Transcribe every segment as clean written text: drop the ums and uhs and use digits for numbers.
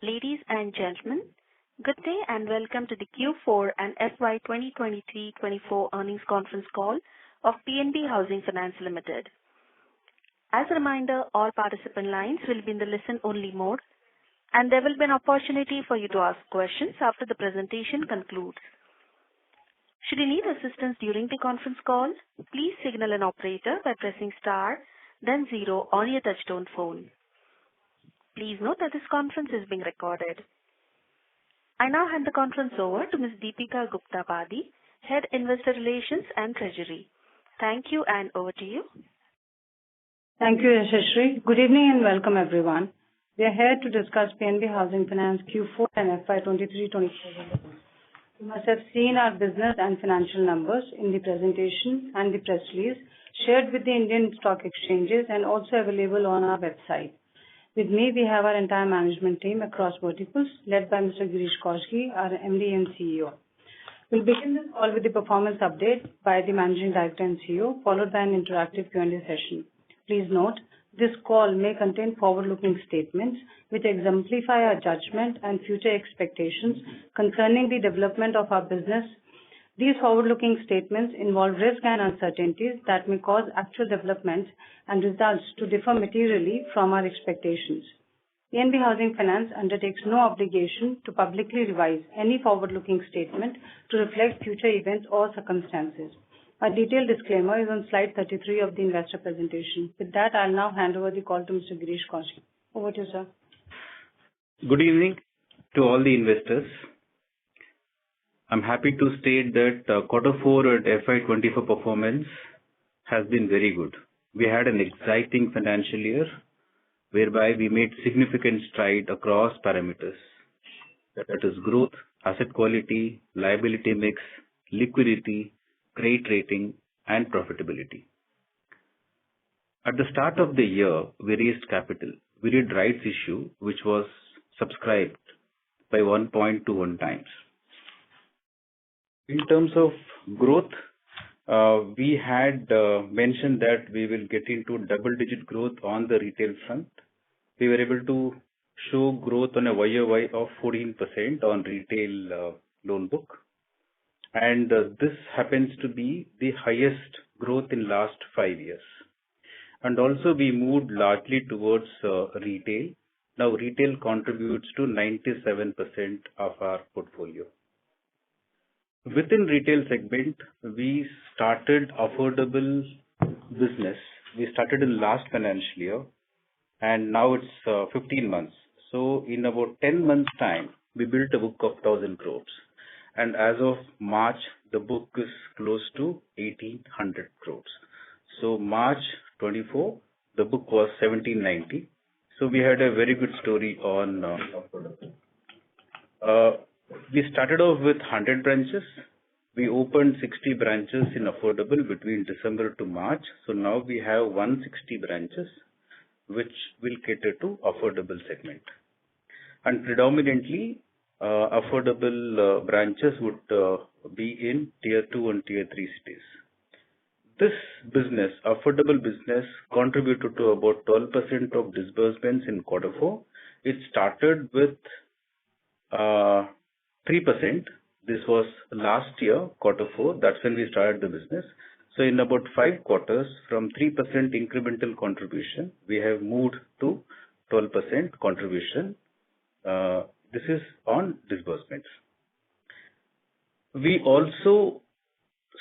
Ladies and gentlemen, good day and welcome to the Q4 and FY 2023-24 earnings conference call of PNB Housing Finance Limited. As a reminder, all participant lines will be in the listen-only mode, and there will be an opportunity for you to ask questions after the presentation concludes. Should you need assistance during the conference call, please signal an operator by pressing star, then 0 on your touchtone phone. Please note that this conference is being recorded. I now hand the conference over to Ms. Deepika Gupta Padi, Head Investor Relations and Treasury. Thank you, and over to you. Thank you, Yashashri. Good evening and welcome everyone. We are here to discuss PNB Housing Finance Q4 and FY23-24. You must have seen our business and financial numbers in the presentation and the press release shared with the Indian stock exchanges and also available on our website. With me, we have our entire management team across verticals, led by Mr. Girish Kousgi, our MD and CEO. We'll begin this call with the performance update by the Managing Director and CEO, followed by an interactive Q&A session. Please note, this call may contain forward-looking statements which exemplify our judgment and future expectations concerning the development of our business. These forward-looking statements involve risks and uncertainties that may cause actual developments and results to differ materially from our expectations. PNB Housing Finance undertakes no obligation to publicly revise any forward-looking statement to reflect future events or circumstances. A detailed disclaimer is on slide 33 of the investor presentation. With that, I'll now hand over the call to Mr. Girish Kousgi. Over to you, sir. Good evening to all the investors. I'm happy to state that Q4 and FY24 performance has been very good. We had an exciting financial year whereby we made significant stride across parameters. That is growth, asset quality, liability mix, liquidity, credit rating, and profitability. At the start of the year, we raised capital. We did rights issue, which was subscribed by 1.21 times. In terms of growth, we had mentioned that we will get into double-digit growth on the retail front. We were able to show growth on a YOY of 14% on retail loan book. And this happens to be the highest growth in last 5 years. And also we moved largely towards retail. Now retail contributes to 97% of our portfolio. Within retail segment, we started affordable business. We started in last financial year and now it's 15 months. So in about 10 months time, we built a book of 1,000 crores. And as of March, the book is close to 1,800 crores. So March 24, the book was 1,790. So we had a very good story on affordable. We started off with 100 branches. We opened 60 branches in affordable between December to March. So now we have 160 branches, which will cater to affordable segment. And predominantly, affordable branches would be in Tier 2 and Tier 3 cities. This business, affordable business, contributed to about 12% of disbursements in Q4. It started with 3%. This was last year, Q4. That's when we started the business. So in about 5 quarters, from 3% incremental contribution, we have moved to 12% contribution. This is on disbursements. We also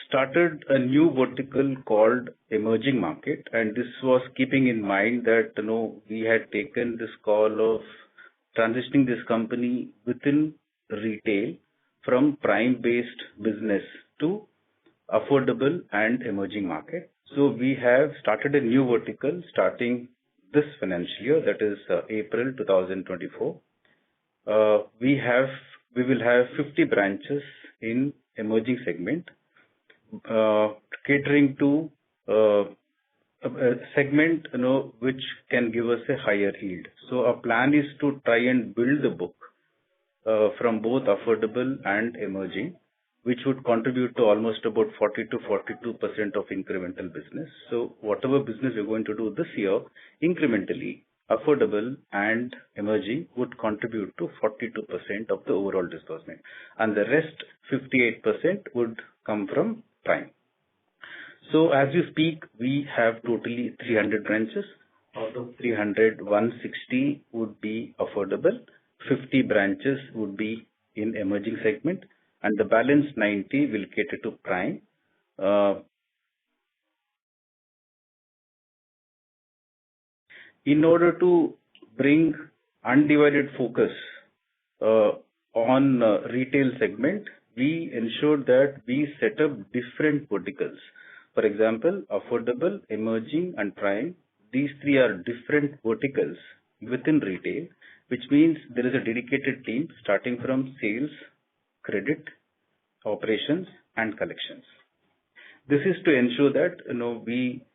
started a new vertical called emerging market, and this was keeping in mind that we had taken this call of transitioning this company within retail from prime-based business to affordable and emerging market. So we have started a new vertical starting this financial year, that is April 2024. We will have 50 branches in emerging segment, catering to a segment which can give us a higher yield. So our plan is to try and build the book from both affordable and emerging, which would contribute to almost about 40 to 42% of incremental business. So whatever business we're going to do this year, incrementally, affordable and emerging would contribute to 42% of the overall disbursement, and the rest 58% would come from prime. So as you speak, we have totally 300 branches. Out of 300, 160 would be affordable, 50 branches would be in emerging segment, and the balance 90 will cater to prime. In order to bring undivided focus on retail segment, we ensured that we set up different verticals. For example, affordable, emerging, and prime. These three are different verticals within retail, which means there is a dedicated team starting from sales, credit, operations, and collections. This is to ensure that we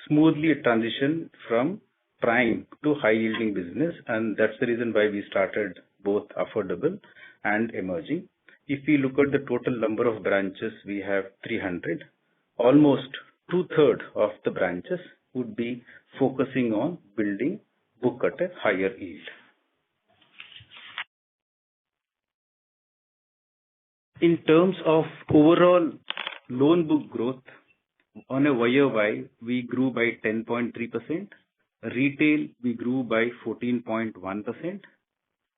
smoothly transition from prime to high yielding business, and that's the reason why we started both affordable and emerging. If we look at the total number of branches, we have 300. Almost 2/3 of the branches would be focusing on building book at a higher yield. In terms of overall loan book growth, on a YOY, we grew by 10.3%. Retail, we grew by 14.1%.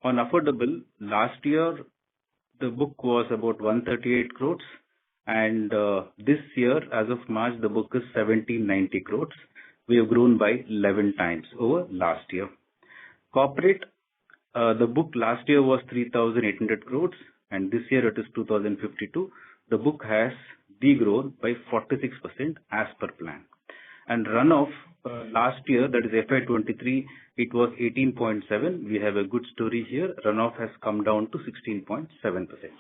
On affordable, last year, the book was about 138 crores. And this year, as of March, the book is 1790 crores. We have grown by 11 times over last year. Corporate, the book last year was 3,800 crores, and this year it is 2,052. The book has degrown by 46% as per plan. And runoff last year, that is FY23, it was 18.7. We have a good story here. Runoff has come down to 16.7%.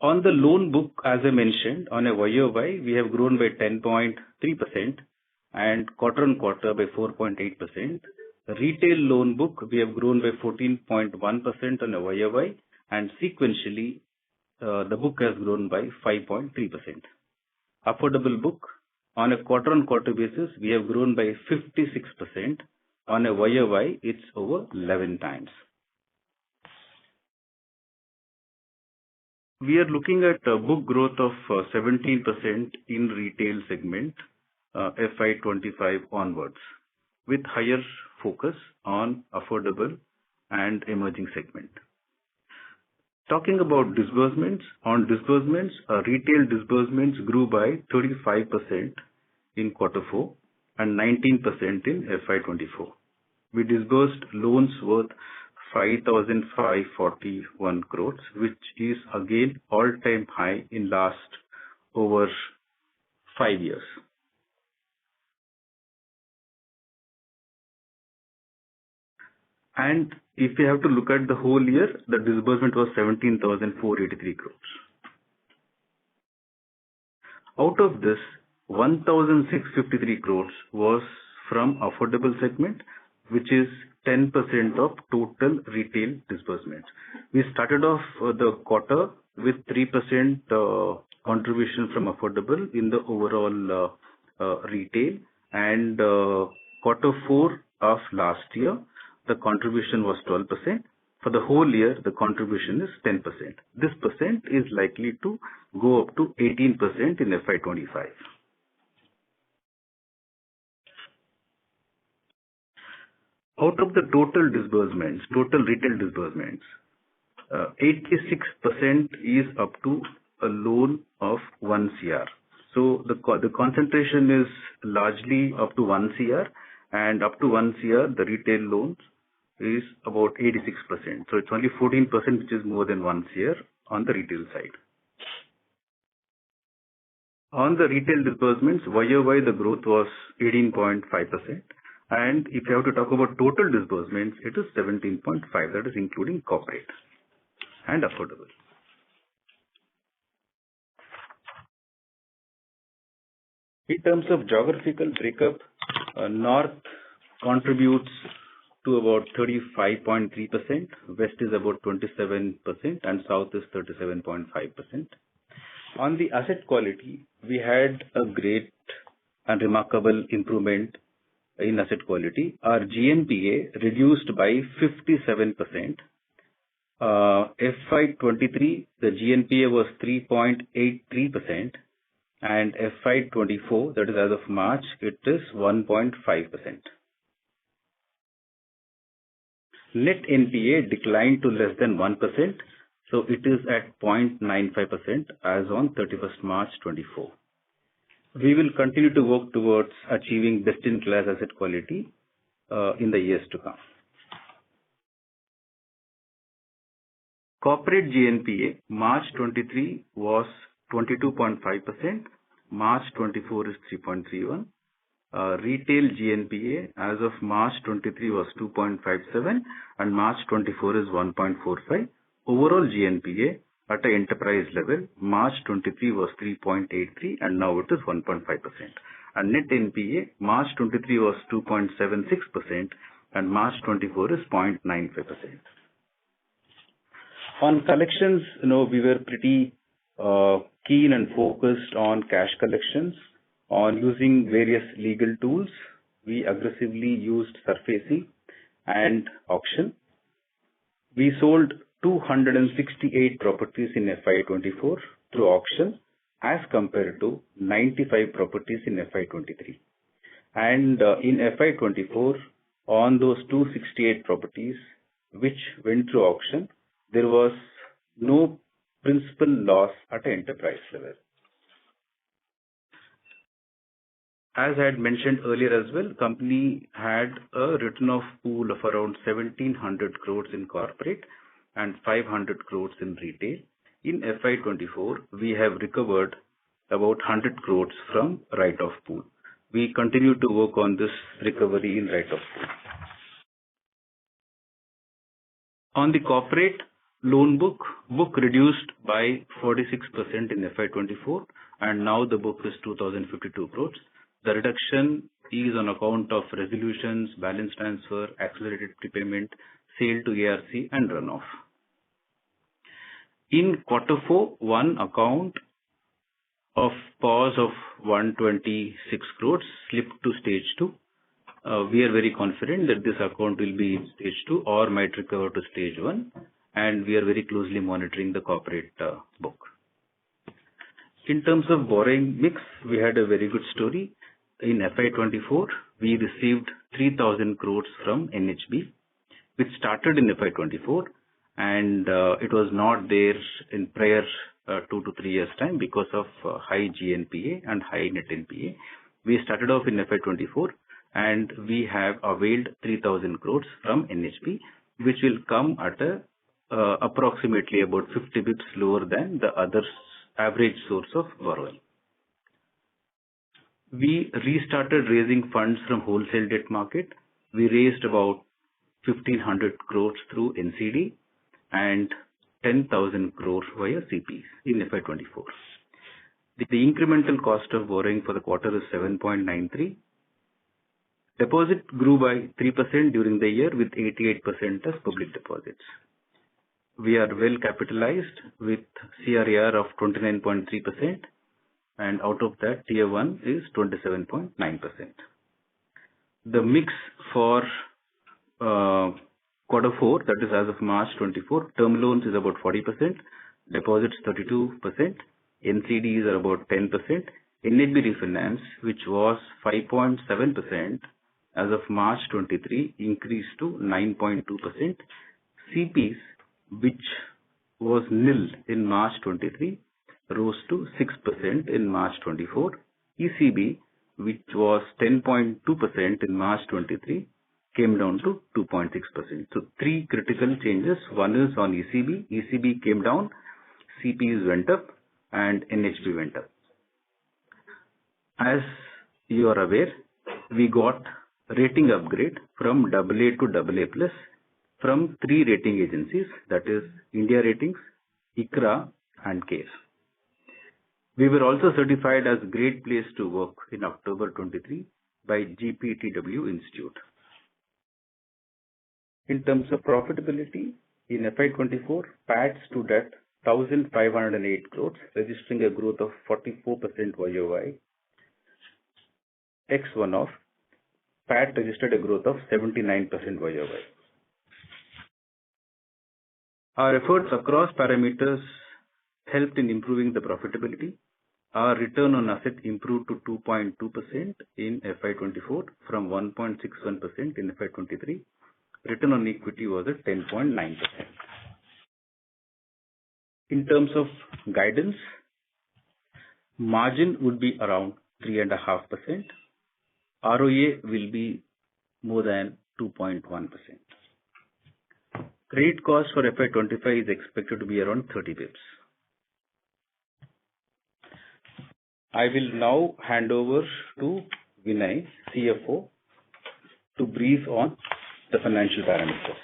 On the loan book, as I mentioned, on a YOY, we have grown by 10.3% and quarter on quarter by 4.8%. Retail loan book, we have grown by 14.1% on a YOY, and sequentially, the book has grown by 5.3%. Affordable book, on a quarter on quarter basis, we have grown by 56%. On a YOY, it's over 11 times. We are looking at a book growth of 17% in retail segment, FY25 onwards, with higher focus on affordable and emerging segment. Talking about disbursements, retail disbursements grew by 35% in Q4 and 19% in FY24. We disbursed loans worth 5,541 crores, which is again all-time high in last over 5 years. And if we have to look at the whole year, the disbursement was 17,483 crores. Out of this, 1,653 crores was from affordable segment, which is 10% of total retail disbursements. We started off the quarter with 3% contribution from affordable in the overall retail, and Q4 of last year, the contribution was 12%. For the whole year, the contribution is 10%. This percent is likely to go up to 18% in FY25. Out of the total retail disbursements, 86% is up to a loan of 1 CR. So the concentration is largely up to 1 CR, and up to 1 CR, the retail loans is about 86%. So it's only 14% which is more than 1 CR on the retail side. On the retail disbursements, YOY the growth was 18.5%. And if you have to talk about total disbursements, it is 17.5. That is including corporate and affordable. In terms of geographical breakup, North contributes to about 35.3%, West is about 27%, and South is 37.5%. On the asset quality, we had a great and remarkable improvement in asset quality. Our GNPA reduced by 57%. FY23, the GNPA was 3.83%, and FY24, that is as of March, it is 1.5%. Net NPA declined to less than 1%, so it is at 0.95% as on 31st March 24. We will continue to work towards achieving best-in-class asset quality in the years to come. Corporate GNPA, March 23 was 22.5%, March 24 is 3.31%. Retail GNPA as of March 23 was 2.57 and March 24 is 1.45. Overall GNPA at an enterprise level, March 23 was 3.83 and now it is 1.5%. And net NPA, March 23 was 2.76% and March 24 is 0.95%. On collections, we were pretty keen and focused on cash collections. On using various legal tools, we aggressively used SARFAESI and auction. We sold 268 properties in FY24 through auction as compared to 95 properties in FY23. And in FY24, on those 268 properties which went through auction, there was no principal loss at an enterprise level. As I had mentioned earlier as well, company had a written-off pool of around 1,700 crores in corporate and 500 crores in retail. In FY24, we have recovered about 100 crores from write-off pool. We continue to work on this recovery in write-off pool. On the corporate loan book reduced by 46% in FY24, and now the book is 2,052 crores. The reduction is on account of resolutions, balance transfer, accelerated prepayment, sale to ARC and runoff. In Q4, one account of pause of 126 crores slipped to stage 2. We are very confident that this account will be in stage 2 or might recover to stage 1, and we are very closely monitoring the corporate book. In terms of borrowing mix, we had a very good story. In FY24, we received 3,000 crores from NHB, which started in FY24, and it was not there in prior 2 to 3 years' time because of high GNPA and high net NPA. We started off in FY24, and we have availed 3,000 crores from NHB, which will come at approximately about 50 bps lower than the other average source of borrowing. We restarted raising funds from wholesale debt market. We raised about 1,500 crores through NCD and 10,000 crores via CPs in FY24. The incremental cost of borrowing for the quarter is 7.93. Deposit grew by 3% during the year with 88% as public deposits. We are well capitalized with CRAR of 29.3%. And out of that, Tier 1 is 27.9%. The mix for Q4, that is as of March 24, term loans is about 40%, deposits 32%, NCDs are about 10%, NHB refinance, which was 5.7% as of March 23, increased to 9.2%, CPs, which was nil in March 23, rose to 6% in March 24. ECB, which was 10.2% in March 23, came down to 2.6%. So three critical changes. One is on ECB. ECB came down, CPs went up, and NHB went up. As you are aware, we got rating upgrade from AA to AA+ from 3 rating agencies, that is India Ratings, ICRA, and CARE. We were also certified as Great Place to Work in October 23 by GPTW Institute. In terms of profitability, in FY24, PAT stood at 1,508 crores, registering a growth of 44% YOY. X one-off, PAT registered a growth of 79% YOY. Our efforts across parameters helped in improving the profitability. Our return on asset improved to 2.2% in FY24 from 1.61% in FY23. Return on equity was at 10.9%. In terms of guidance, margin would be around 3.5%. ROA will be more than 2.1%. Credit cost for FY25 is expected to be around 30 basis points. I will now hand over to Vinay, CFO, to brief on the financial parameters.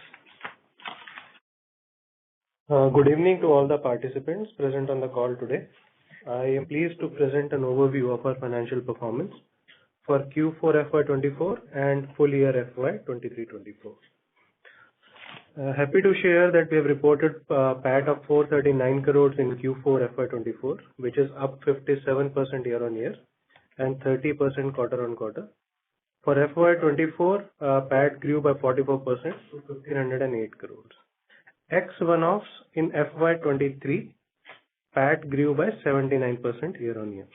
Good evening to all the participants present on the call today. I am pleased to present an overview of our financial performance for Q4 FY24 and full year FY23-24. Happy to share that we have reported PAT of 439 crores in Q4 FY24, which is up 57% year-on-year and 30% quarter-on-quarter. For FY24, PAT grew by 44% to 1,508 crores. Ex one-offs in FY23, PAT grew by 79% year-on-year.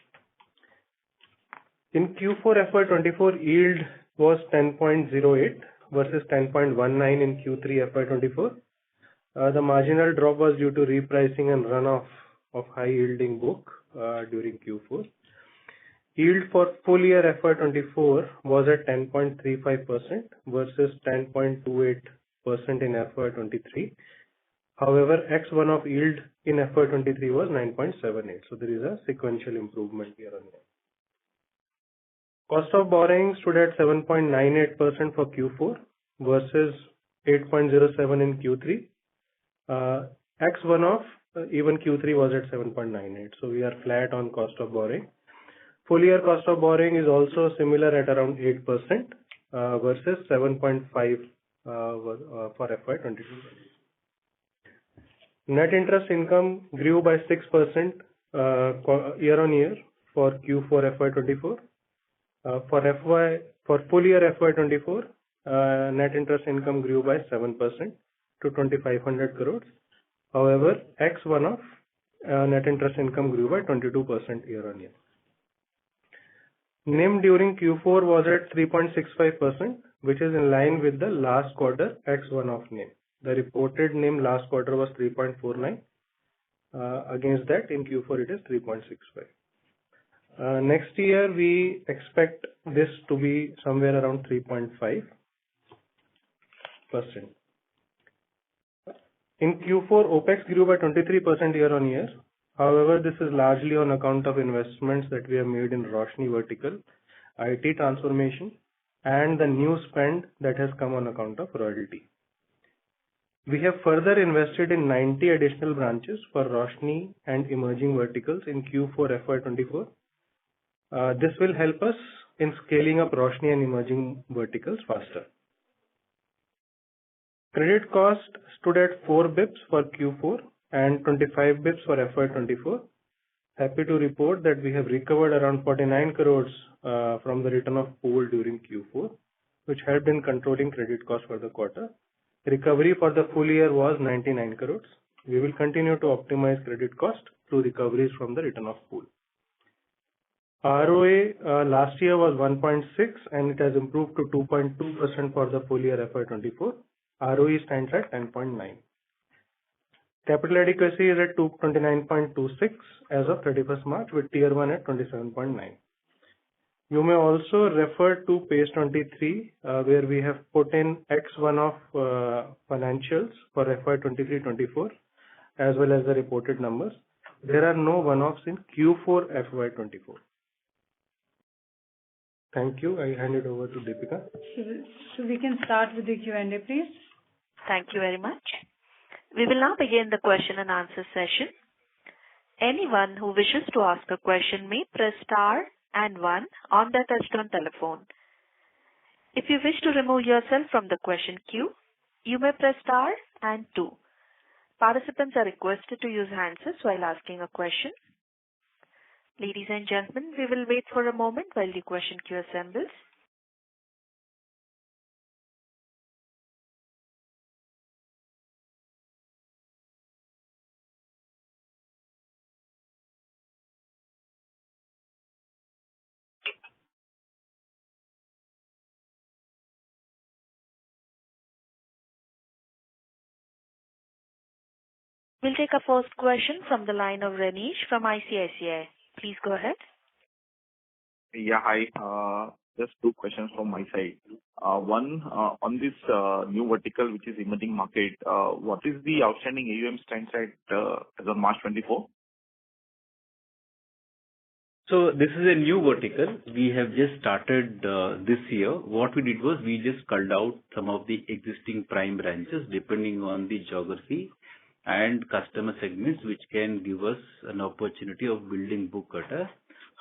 In Q4 FY24, yield was 10.08 versus 10.19 in Q3 FY24. The marginal drop was due to repricing and runoff of high-yielding book during Q4. Yield for full year FY24 was at 10.35% versus 10.28% in FY23. However, X one-off yield in FY23 was 9.78. So there is a sequential improvement year-on-year. Cost of borrowing stood at 7.98% for Q4 versus 8.07 in Q3. X one-off, even Q3 was at 7.98. So we are flat on cost of borrowing. Full year cost of borrowing is also similar at around 8% versus 7.5 for FY22. Net interest income grew by 6% year-on-year for Q4 FY24. For full year FY24, net interest income grew by 7% to 2,500 crores. However, X one-off, net interest income grew by 22% year-on-year. NIM during Q4 was at 3.65%, which is in line with the last quarter X one-off NIM. The reported NIM last quarter was 3.49. Against that, in Q4 it is 3.65. Next year, we expect this to be somewhere around 3.5%. In Q4, OPEX grew by 23% year-on-year. However, this is largely on account of investments that we have made in Roshni vertical, IT transformation, and the new spend that has come on account of royalty. We have further invested in 90 additional branches for Roshni and emerging verticals in Q4 FY24. This will help us in scaling up Roshni and emerging verticals faster. Credit cost stood at 4 bips for Q4 and 25 bips for FY24. Happy to report that we have recovered around 49 crores from the return of pool during Q4, which helped in controlling credit cost for the quarter. Recovery for the full year was 99 crores. We will continue to optimize credit cost through recoveries from the return of pool. ROA last year was 1.6 and it has improved to 2.2% for the full year FY24. ROE stands at 10.9. Capital adequacy is at 29.26 as of 31st March with Tier 1 at 27.9. You may also refer to page 23 where we have put in X one-off financials for FY23-24 as well as the reported numbers. There are no one-offs in Q4 FY24. Thank you. I hand it over to Deepika. So we can start with the Q&A, please. Thank you very much. We will now begin the question and answer session. Anyone who wishes to ask a question may press star and 1 on their touchtone telephone. If you wish to remove yourself from the question queue, you may press star and 2. Participants are requested to use handsets while asking a question. Ladies and gentlemen, we will wait for a moment while the question queue assembles. We'll take a first question from the line of Renish from ICICI. Please go ahead. Yeah, hi. Just two questions from my side. One, on this new vertical, which is emerging market, what is the outstanding AUM stands at as of March 24? So this is a new vertical. We have just started this year. What we did was we just culled out some of the existing prime branches depending on the geography and customer segments, which can give us an opportunity of building book at a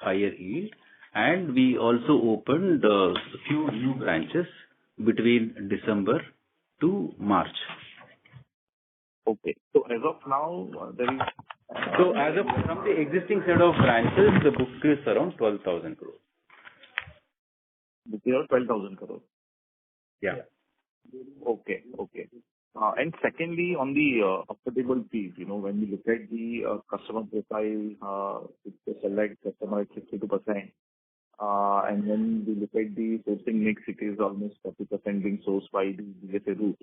higher yield. And we also opened a few new branches between December to March. Okay. So as of now, there is... So as of from the existing set of branches, the book is around 12,000 crores. Book is around 12,000 crores. Yeah. Okay. And secondly, on the affordable piece, when we look at the customer profile, it's a select customer at 62%. And when we look at the sourcing mix, it is almost 40% being sourced by the DSA route.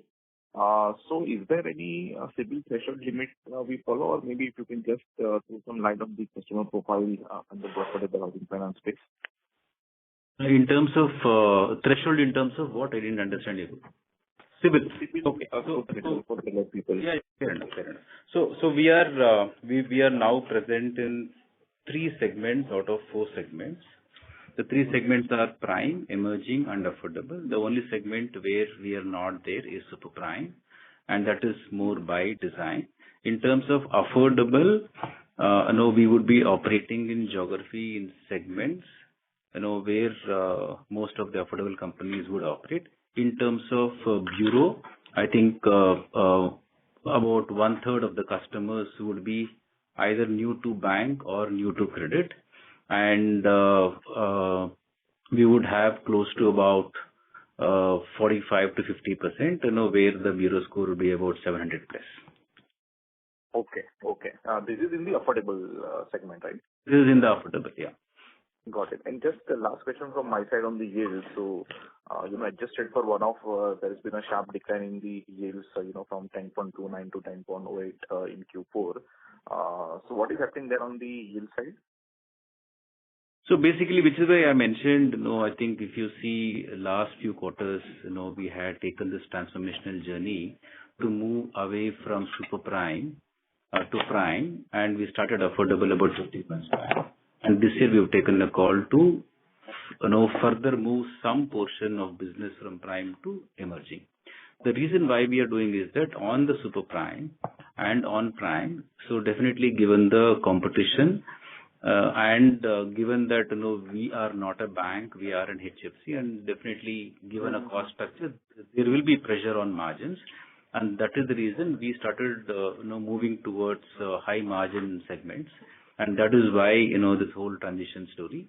So is there any CIBIL threshold limit we follow, or maybe if you can just throw some light on the customer profile under the affordable housing finance space? In terms of threshold, in terms of what? I didn't understand you. CIBIL. Okay. For the people. Yeah, fair enough. So we are now present in 3 segments out of 4 segments. The 3 segments are prime, emerging, and affordable. The only segment where we are not there is super prime, and that is more by design. In terms of affordable, we would be operating in geography in segments, where most of the affordable companies would operate. In terms of bureau, I think about 1/3 of the customers would be either new to bank or new to credit. And we would have close to about 45 to 50%, where the bureau score would be about 700+. Okay. This is in the affordable segment, right? This is in the affordable, yeah. Got it. And just the last question from my side on the yields. So, adjusted for one-off, there has been a sharp decline in the yields, from 10.29 to 10.08 in Q4. So what is happening there on the yield side? So basically, which is why I mentioned, I think if you see last few quarters, we had taken this transformational journey to move away from super prime to prime, and we started affordable about 50 months back. And this year we have taken a call to, further move some portion of business from prime to emerging. The reason why we are doing is that on the super prime and on prime, so definitely given the competition, and given that we are not a bank, we are an HFC, and definitely given a cost structure, there will be pressure on margins, and that is the reason we started moving towards high margin segments, and that is why this whole transition story.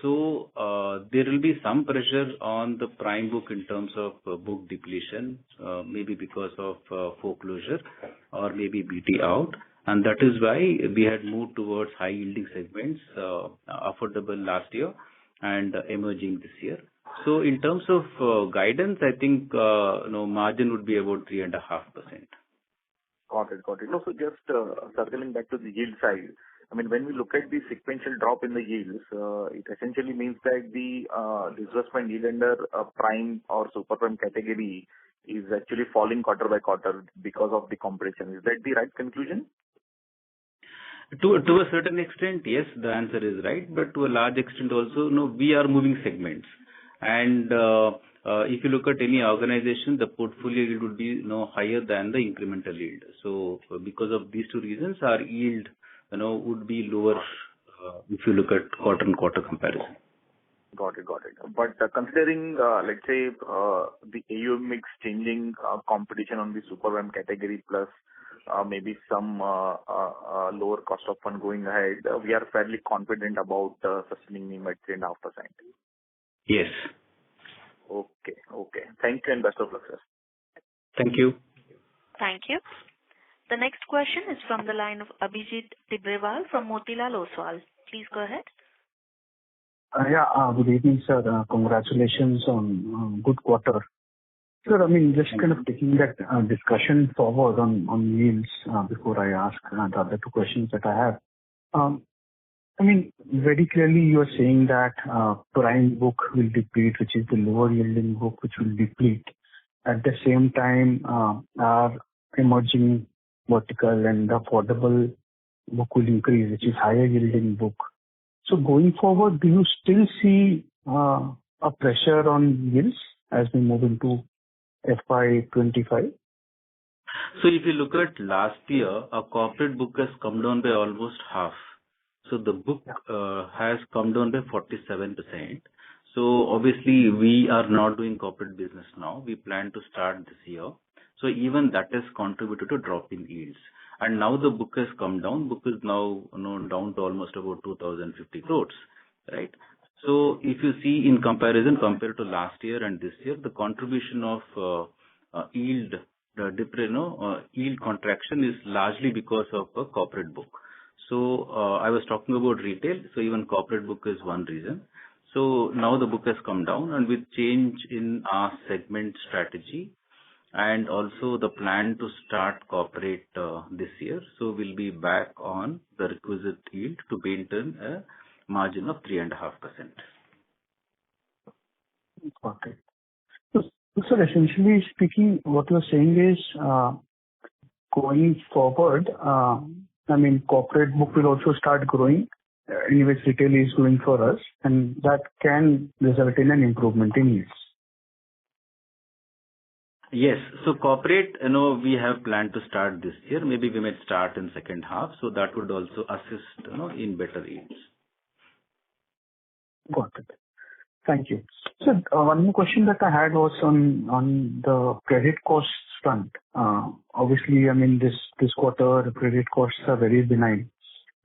So there will be some pressure on the prime book in terms of book depletion, maybe because of foreclosure or maybe BT out. And that is why we had moved towards high-yielding segments, affordable last year and emerging this year. So in terms of guidance, I think margin would be about 3.5%. Got it. So just circling back to the yield side, I mean, when we look at the sequential drop in the yields, it essentially means that the disbursement yield under prime or super prime category is actually falling quarter by quarter because of the competition. Is that the right conclusion? To a certain extent, yes, the answer is right. But to a large extent also, we are moving segments. And if you look at any organization, the portfolio yield would be higher than the incremental yield. So because of these 2 reasons, our yield would be lower if you look at quarter-on-quarter comparison. Got it. But considering, let's say, the AUM mix changing, competition on the super prime category plus maybe some lower cost of fund going ahead, we are fairly confident about sustaining NIM at 3.5%. Yes. Okay. Okay. Thank you and best of luck, sir. Thank you. Thank you. The next question is from the line of Abhijit Tibrewal from Motilal Oswal. Please go ahead. Good evening, sir. Congratulations on good quarter. Sir, just kind of taking that discussion forward on yields before I ask the other two questions that I have. Very clearly you are saying that prime book will deplete, which is the lower yielding book, which will deplete. At the same time, our emerging vertical and the affordable book will increase, which is higher yielding book. So going forward, do you still see a pressure on yields as we move into FY25? So if you look at last year, our corporate book has come down by almost half. So the book has come down by 47%. So obviously we are not doing corporate business now. We plan to start this year. So even that has contributed to drop in yields. And now the book has come down. Book is now down to almost about 2,050 crores, right? So if you see in comparison compared to last year and this year, the contribution of yield yield contraction is largely because of a corporate book. So I was talking about retail, so even corporate book is one reason. So now the book has come down, and with change in our segment strategy and also the plan to start corporate this year, so we'll be back on the requisite yield to maintain a margin of 3.5%. Okay. So, sir, essentially speaking, what you're saying is going forward, corporate book will also start growing. Anyways, retail is growing for us, and that can result in an improvement in yields. Yes. So corporate, we have planned to start this year. Maybe we might start in second half. So that would also assist, in better yields. Got it. Thank you. So one more question that I had was on the credit costs front. Obviously, this quarter, the credit costs are very benign.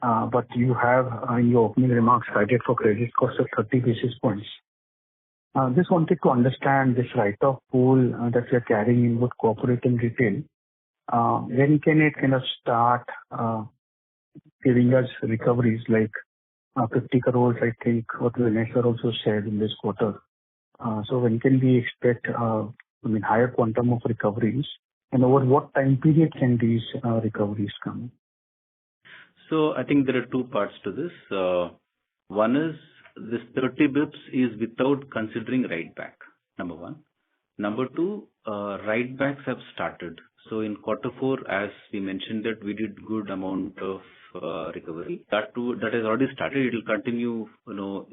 But you have in your opening remarks guided for credit costs of 30 basis points. Just wanted to understand this write-off pool that you're carrying in both corporate and retail. When can it kind of start giving us recoveries like 50 crores, I think, what Vanessa also said in this quarter. So when can we expect higher quantum of recoveries, and over what time period can these recoveries come? So I think there are two parts to this. One is this 30 bips is without considering write back, number one. Number two, write backs have started. So in quarter 4, as we mentioned that we did good amount of recovery. That has already started. It will continue,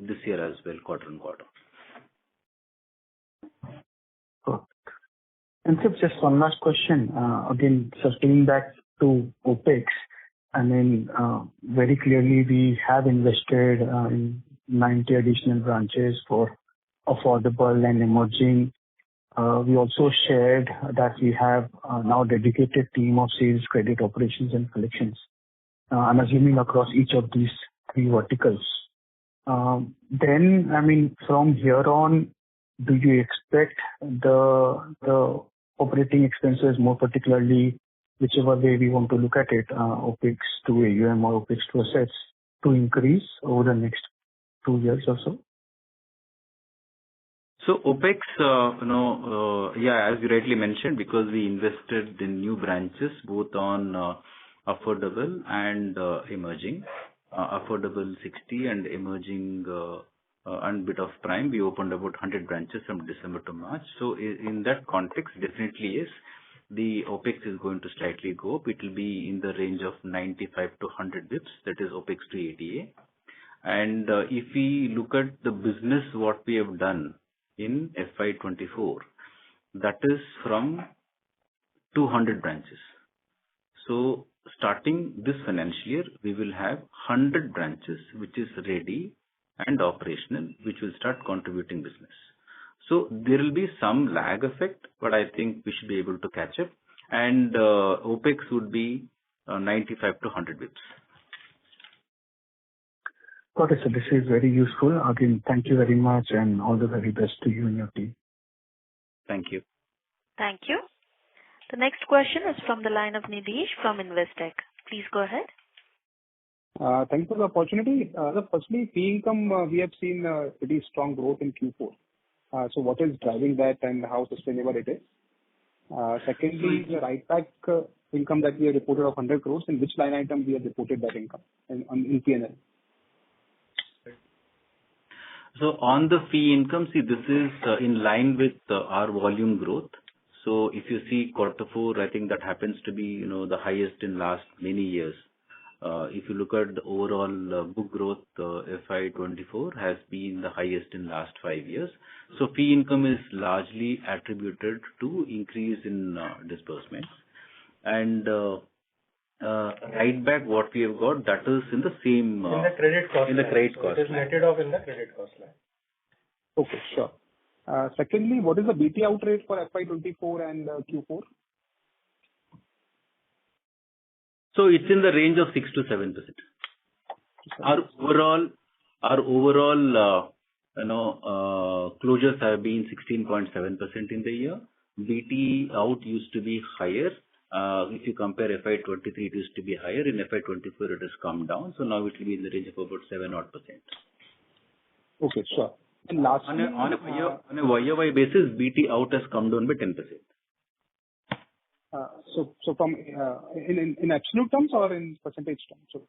this year as well, quarter on quarter. Cool. And so just one last question. Again, circling back to OPEX. Very clearly we have invested in 90 additional branches for affordable and emerging. We also shared that we have now dedicated team of sales, credit operations and collections. I'm assuming across each of these 3 verticals. Then, from here on, do you expect the operating expenses, more particularly whichever way we want to look at it, OPEX to AUM or OPEX to assets, to increase over the next 2 years or so? So OPEX, as you rightly mentioned, because we invested in new branches, both on affordable and emerging. Affordable 60 and emerging and bit of prime. We opened about 100 branches from December to March. So in that context, definitely yes, the OPEX is going to slightly go up. It will be in the range of 95 to 100 bips. That is OPEX to ATA. And if we look at the business, what we have done in FY24, that is from 200 branches. So starting this financial year, we will have 100 branches, which is ready and operational, which will start contributing business. So there will be some lag effect, but I think we should be able to catch up. and OpEx would be 95 to 100 bips. Got it, sir. This is very useful. Again, thank you very much, and all the very best to you and your team. Thank you. Thank you. The next question is from the line of Nidesh from Investec. Please go ahead. Thanks for the opportunity. Firstly, fee income, we have seen pretty strong growth in Q4. So what is driving that and how sustainable it is? Secondly, the write-back income that we have reported of 100 crores, in which line item we have reported that income in P&L? So on the fee income, see, this is in line with our volume growth. So if you see quarter four, I think that happens to be, the highest in last many years. If you look at the overall book growth, FY24 has been the highest in last 5 years. So fee income is largely attributed to increase in disbursements. And write back what we have got, that is in the same... in the credit cost in the line. credit So cost it is line. netted off in the credit cost line. Okay, sure. Secondly, what is the BT out rate for FY24 and Q4? So it's in the range of 6 to 7%. Our overall, closures have been 16.7% in the year. BT out used to be higher. If you compare FY23, it used to be higher. In FY24, it has come down. So now it will be in the range of about 7-odd%. Okay, sure. And lastly, On a YOY basis, BT out has come down by 10%. so from in absolute terms or in percentage terms? So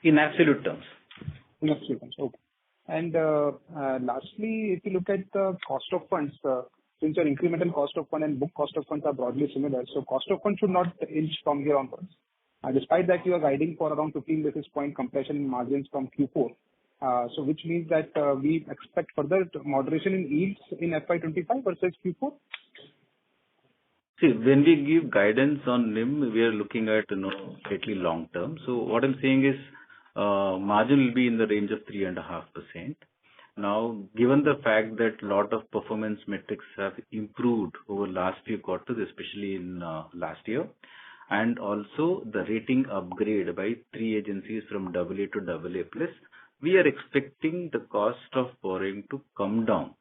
In absolute terms. in absolute terms, okay. And lastly, if you look at the cost of funds, since your incremental cost of fund and book cost of funds are broadly similar, so cost of funds should not inch from here onwards. Despite that, you are guiding for around 15 basis point compression in margins from Q4. So which means that we expect further moderation in yields in FY25 versus Q4? See, when we give guidance on NIM, we are looking at, slightly long term. So what I'm saying is, margin will be in the range of 3.5%. Now, given the fact that a lot of performance metrics have improved over last few quarters, especially in last year, and also the rating upgrade by 3 agencies from AA to AA+, we are expecting the cost of borrowing to come down.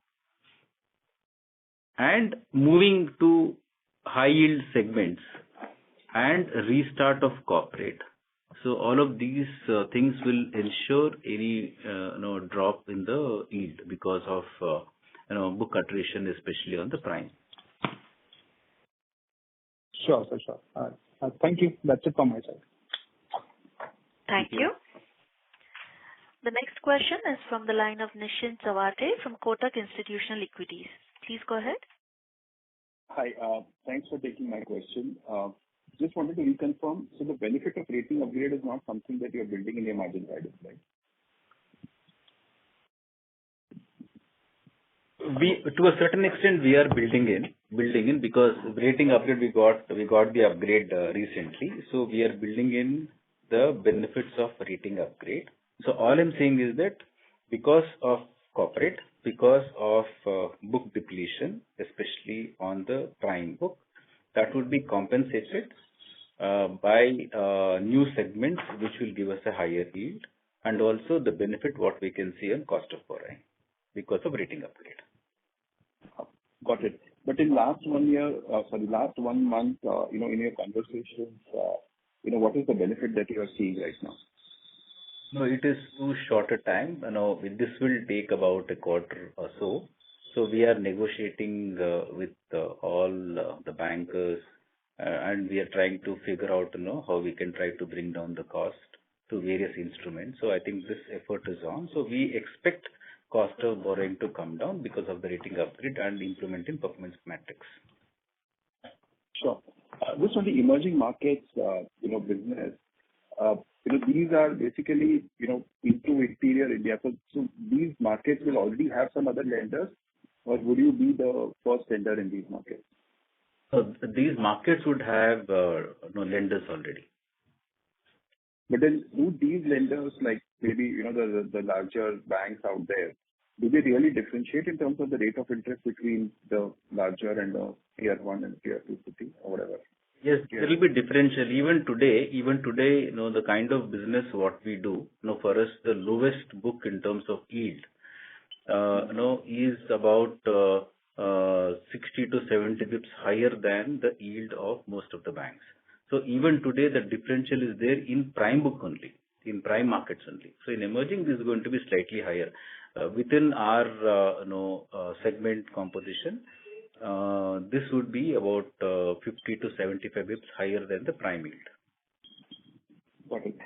And moving to high yield segments and restart of corporate. So all of these things will ensure any drop in the yield because of book attrition, especially on the prime. Sure, sure. Thank you. That's it from my side. Thank you. The next question is from the line of Nischint Chawathe from Kotak Institutional Equities. Please go ahead. Hi, thanks for taking my question. Just wanted to reconfirm, so the benefit of rating upgrade is not something that you're building in your margin guidance, right? To a certain extent, we are building in because rating upgrade we got the upgrade recently. So we are building in the benefits of rating upgrade. So all I'm saying is that because of corporate, because of book depletion, especially on the prime book, that would be compensated by new segments which will give us a higher yield, and also the benefit what we can see on cost of borrowing because of rating upgrade. Got it. But in last 1 year, last 1 month, in your conversations, what is the benefit that you are seeing right now? No, it is too short a time. This will take about a quarter or so. So we are negotiating with all the bankers, and we are trying to figure out, how we can try to bring down the cost to various instruments. So I think this effort is on. So we expect cost of borrowing to come down because of the rating upgrade and implementing performance metrics. Sure. Just on the emerging markets, business, these are basically, into interior India. So these markets will already have some other lenders, or would you be the first lender in these markets? So these markets would have lenders already. But then do these lenders, like maybe, the larger banks out there, do they really differentiate in terms of the rate of interest between the larger and the tier 1 and tier 2 city or whatever? Yes, there will be differential. Even today, the kind of business what we do, for us, the lowest book in terms of yield, is about 60 to 70 bips higher than the yield of most of the banks. So even today, the differential is there in prime book only, in prime markets only. So in emerging, this is going to be slightly higher. Within our, segment composition, this would be about 50 to 75 bips higher than the prime yield. Got it.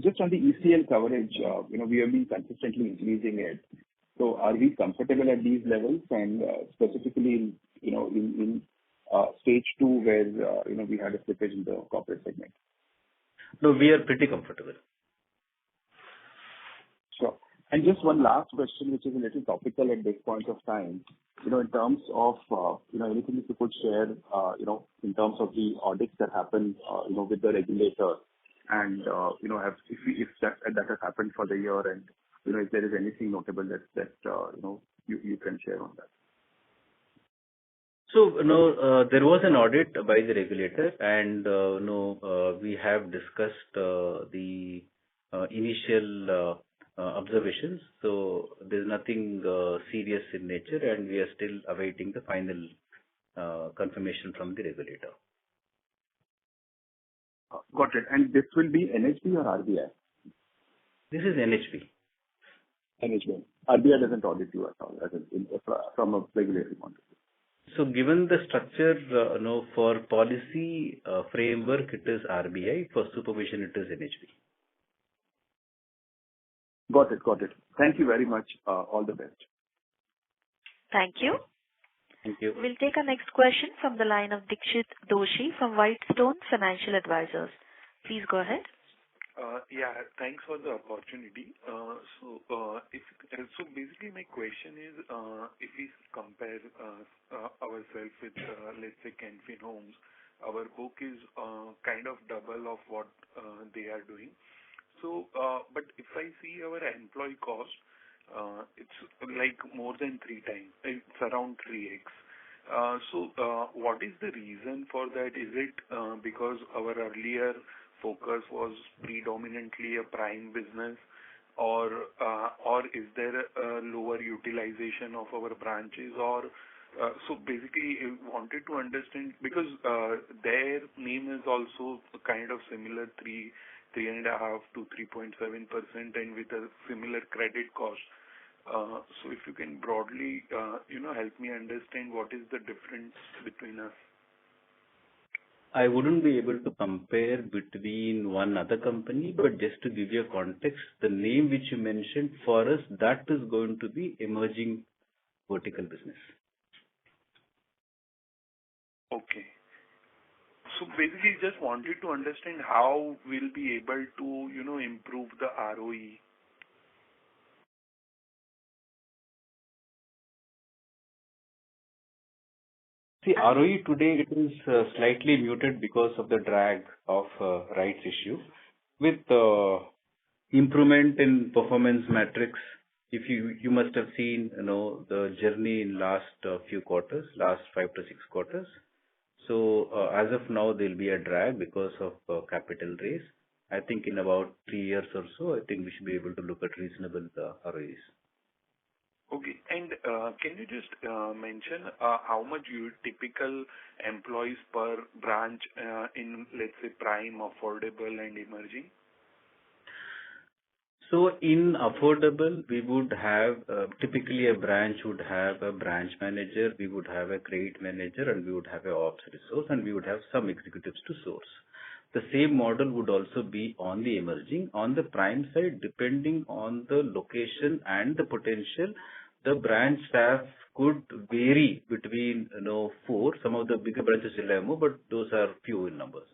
Just on the ECL coverage, we have been consistently increasing it. So are we comfortable at these levels? And specifically in stage 2 where, we had a slippage in the corporate segment? No, we are pretty comfortable. Sure. And just one last question, which is a little topical at this point of time. In terms of, anything if you could share, in terms of the audits that happen, with the regulator and, if that has happened for the year and, if there is anything notable that you can share on that. So, there was an audit by the regulator and, we have discussed the initial observations. So there's nothing serious in nature and we are still awaiting the final confirmation from the regulator. Got it. And this will be NHB or RBI? This is NHB. NHB. RBI doesn't audit you at all, from a regulatory point of view. So given the structure, for policy framework, it is RBI. For supervision, it is NHB. Got it. Thank you very much. All the best. Thank you. Thank you. We'll take our next question from the line of Dikshit Doshi from Whitestone Financial Advisors. Please go ahead. Thanks for the opportunity. So basically my question is, if we compare ourselves with, let's say, Canfin Homes, our book is kind of double of what they are doing. So, but if I see our employee cost, it's like more than 3 times. It's around 3x. So, what is the reason for that? Is it because our earlier focus was predominantly a prime business, or is there a lower utilization of our branches? Or so basically, I wanted to understand because their name is also kind of similar, 3.5 to 3.7%, and with a similar credit cost. So if you can broadly, help me understand what is the difference between us. I wouldn't be able to compare between one other company, but just to give you a context, the name which you mentioned, for us, that is going to be emerging vertical business. Okay. So basically, just wanted to understand how we'll be able to, improve the ROE. See, ROE today, it is slightly muted because of the drag of rights issue. With improvement in performance metrics, if you must have seen, the journey in last few quarters, last 5 to 6 quarters. So as of now, there'll be a drag because of capital raise. I think in about 3 years or so, I think we should be able to look at reasonable ROEs. Okay. And can you just mention how much typical employees per branch in, let's say, prime, affordable, and emerging? So in affordable, we would have typically a branch would have a branch manager, we would have a credit manager, and we would have a ops resource, and we would have some executives to source. The same model would also be on the emerging. On the prime side, depending on the location and the potential, the branch staff could vary between 4. Some of the bigger branches will have more, but those are few in numbers.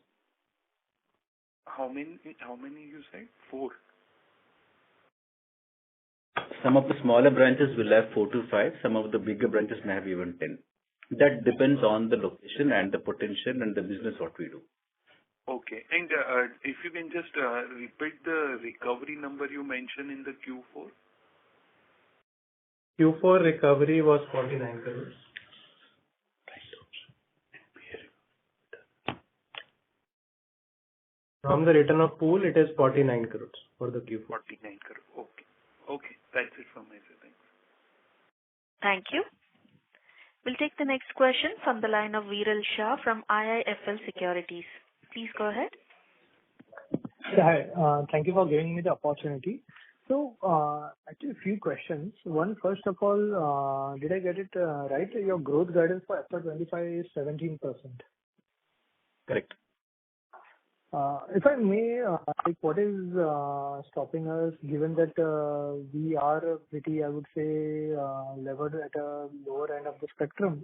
How many you said? 4. Some of the smaller branches will have 4 to 5. Some of the bigger branches may have even 10. That depends on the location and the potential and the business what we do. Okay. And if you can just repeat the recovery number you mentioned in the Q4. Q4 recovery was 49 crores. From the return of pool, it is 49 crores for the Q4. 49 crore. Okay. Okay. That's it from my side. Thanks. Thank you. We'll take the next question from the line of Viral Shah from IIFL Securities. Please go ahead. Yeah, hi. Thank you for giving me the opportunity. So, actually, a few questions. One, first of all, did I get it right? Your growth guidance for FY25 is 17%. Correct. If I may, like, what is stopping us, given that we are pretty, I would say, levered at a lower end of the spectrum?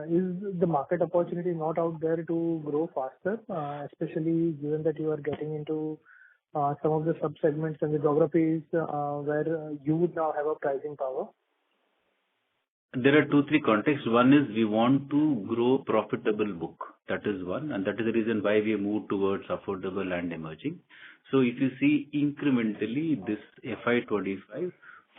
Is the market opportunity not out there to grow faster, especially given that you are getting into some of the sub-segments and the geographies where you would now have a pricing power? There are 2-3 contexts. One is we want to grow profitable book. That is one, and that is the reason why we move towards affordable and emerging. So if you see incrementally this FY25,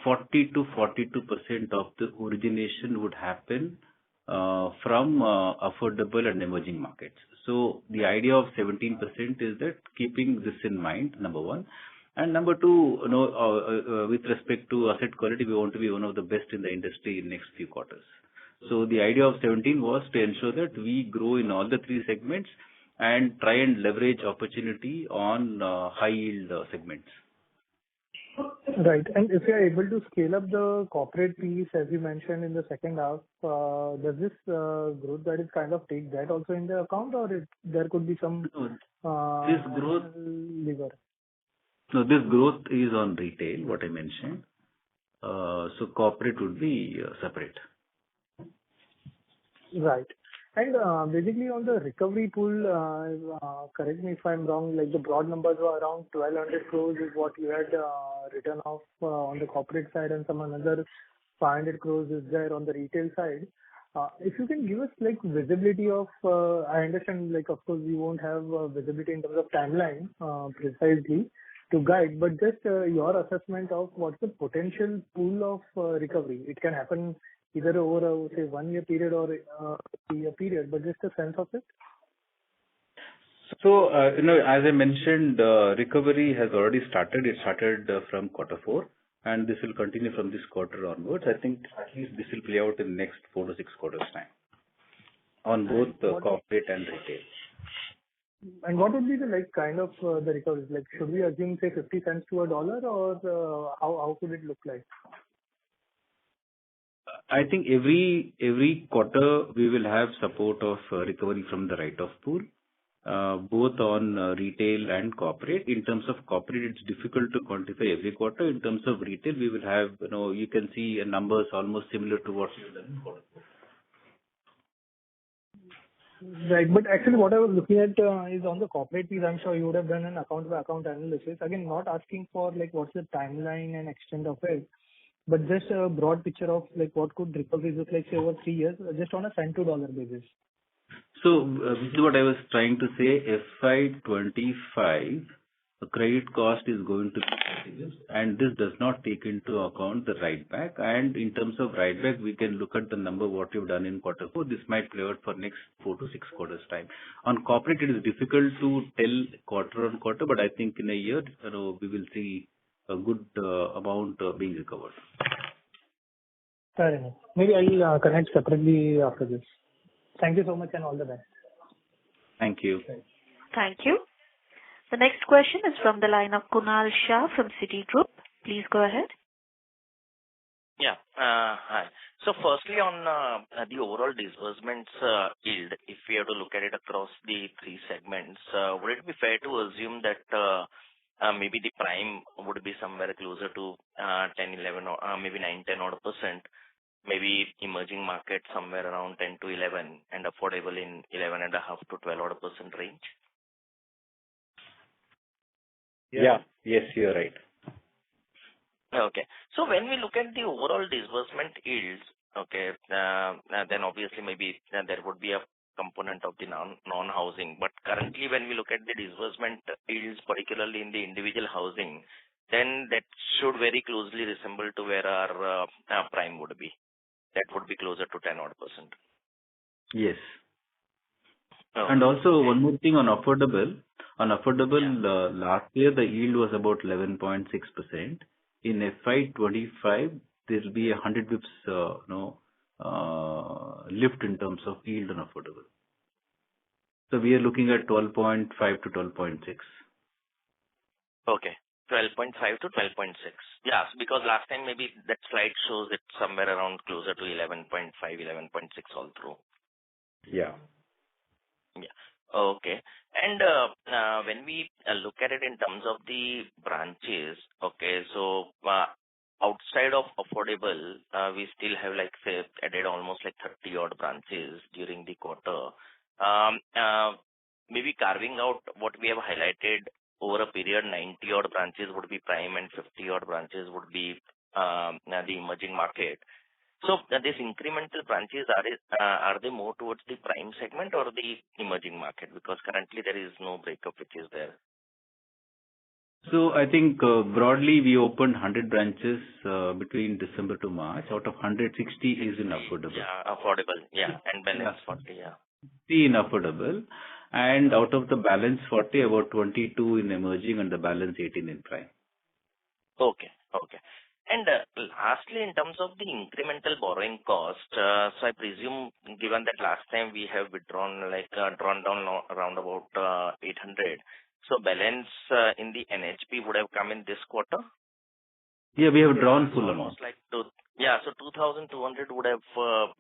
40 to 42% of the origination would happen from affordable and emerging markets. So the idea of 17% is that keeping this in mind, number one. And number two, with respect to asset quality, we want to be one of the best in the industry in next few quarters. So the idea of 17 was to ensure that we grow in all the 3 segments and try and leverage opportunity on high yield segments. Right. And if you are able to scale up the corporate piece, as you mentioned in the second half, does this growth guidance kind of take that also in the account, or there could be some this growth lever? No, this growth is on retail, what I mentioned. So corporate would be separate. Right. And basically on the recovery pool, correct me if I'm wrong, like the broad numbers were around 1,200 crores is what you had written off on the corporate side, and some another 500 crores is there on the retail side. If you can give us like visibility of, I understand, like, of course, we won't have visibility in terms of timeline precisely to guide, but just your assessment of what's the potential pool of recovery. It can happen either over a, say, 1 year period or a year period, but just a sense of it. So, as I mentioned, recovery has already started. It started from Q4, and this will continue from this quarter onwards. I think at least this will play out in the next 4 to 6 quarters time on both corporate and retail. And what would be the like kind of the recovery? Like, should we assume, say, 50 cents to a dollar, or how could it look like? I think every quarter we will have support of recovery from the write-off pool, both on retail and corporate. In terms of corporate, it's difficult to quantify every quarter. In terms of retail, we will have, you can see numbers almost similar to what we've done in quarter. Right. But actually what I was looking at is on the corporate piece. I'm sure you would have done an account by account analysis. Again, not asking for like what's the timeline and extent of it, but just a broad picture of like what could recovery look like, say, over 3 years, just on a cent to dollar basis. So this is what I was trying to say. FY25, the credit cost is going to be continuous, and this does not take into account the write back. And in terms of write back, we can look at the number what you've done in Q4. This might play out for next 4 to 6 quarters time. On corporate, it is difficult to tell quarter on quarter, but I think in a year, we will see a good amount being recovered. Fair enough. Maybe I'll connect separately after this. Thank you so much and all the best. Thank you. Thank you. The next question is from the line of Kunal Shah from Citigroup. Please go ahead. Yeah. Hi. So firstly, on the overall disbursements yield, if we have to look at it across the 3 segments, would it be fair to assume that maybe the prime would be somewhere closer to 10, 11, or maybe 9, 10 odd %, maybe emerging market somewhere around 10 to 11, and affordable in 11.5 to 12 odd % range? Yeah. Yes, you're right. Okay. So when we look at the overall disbursement yields, okay, then obviously maybe there would be a component of the non-housing. But currently, when we look at the disbursement yields, particularly in the individual housing, then that should very closely resemble to where our prime would be. That would be closer to 10 odd %. Yes. Oh. And also one more thing on affordable. On affordable, last year the yield was about 11.6%. In FY25, there will be 100 bips lift in terms of yield on affordable. So we are looking at 12.5 to 12.6. Okay. 12.5 to 12.6. Yeah, because last time maybe that slide shows it somewhere around closer to 11.5, 11.6 all through. Yeah. Yeah. Okay. And when we look at it in terms of the branches, okay, so outside of affordable, we still have like say added almost like 30 odd branches during the quarter. Maybe carving out what we have highlighted over a period, 90 odd branches would be prime and 50 odd branches would be the emerging market. So these incremental branches, are they more towards the prime segment or the emerging market? Because currently there is no breakup which is there. So I think broadly we opened 100 branches between December to March. Out of 160 is in affordable. Yeah, affordable. Yeah, and balance 40. Yeah. 60 in affordable, and out of the balance 40, about 22 in emerging, and the balance 18 in prime. Okay. Okay. And lastly, in terms of the incremental borrowing cost, so I presume, given that last time we have withdrawn, drawn down around about 800, so balance in the NHB would have come in this quarter? Yeah, we have drawn full amount. So 2,200 would have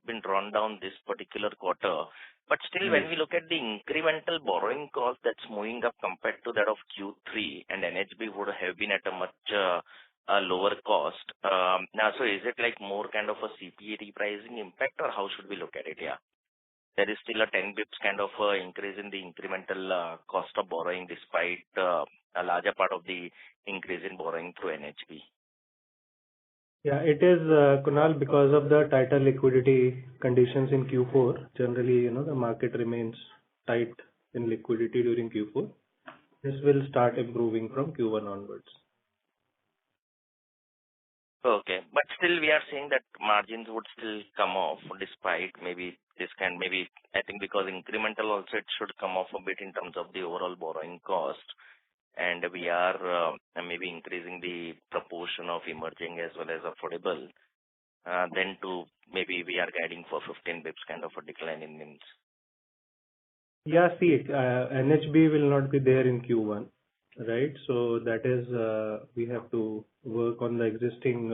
been drawn down this particular quarter. But still, when we look at the incremental borrowing cost that's moving up compared to that of Q3, and NHB would have been at a much lower cost. Now, so is it like more kind of a CPA repricing impact, or how should we look at it? Yeah. There is still a 10 bips kind of increase in the incremental cost of borrowing despite a larger part of the increase in borrowing through NHB. Yeah, it is, Kunal, because of the tighter liquidity conditions in Q4. Generally, the market remains tight in liquidity during Q4. This will start improving from Q1 onwards. Okay. But still we are seeing that margins would still come off despite maybe this can maybe, I think because incremental also it should come off a bit in terms of the overall borrowing cost. And we are maybe increasing the proportion of emerging as well as affordable. Then to maybe we are guiding for 15 bips kind of a decline in NIMs. Yeah, see, NHB will not be there in Q1, right? So that is, we have to work on the existing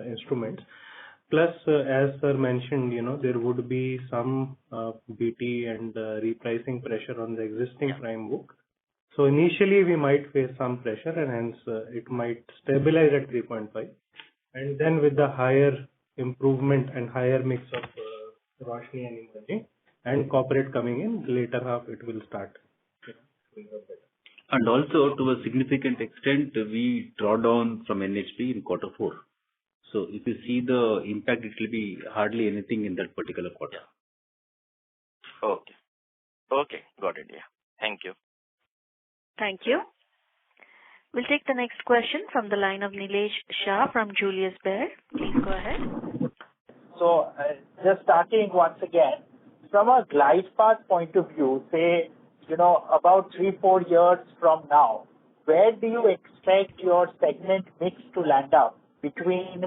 instruments. Plus, as sir mentioned, there would be some BT and repricing pressure on the existing prime book. So initially we might face some pressure, and hence it might stabilize at 3.5. And then with the higher improvement and higher mix of Roshni and emerging and corporate coming in, later half it will start. And also to a significant extent, we draw down from NHB in quarter 4. So if you see the impact, it will be hardly anything in that particular quarter. Okay. Okay. Got it. Yeah. Thank you. Thank you. We'll take the next question from the line of Nilesh Shah from Julius Baer. Please go ahead. So just starting once again, from a glide path point of view, say, about 3-4 years from now, where do you expect your segment mix to land up between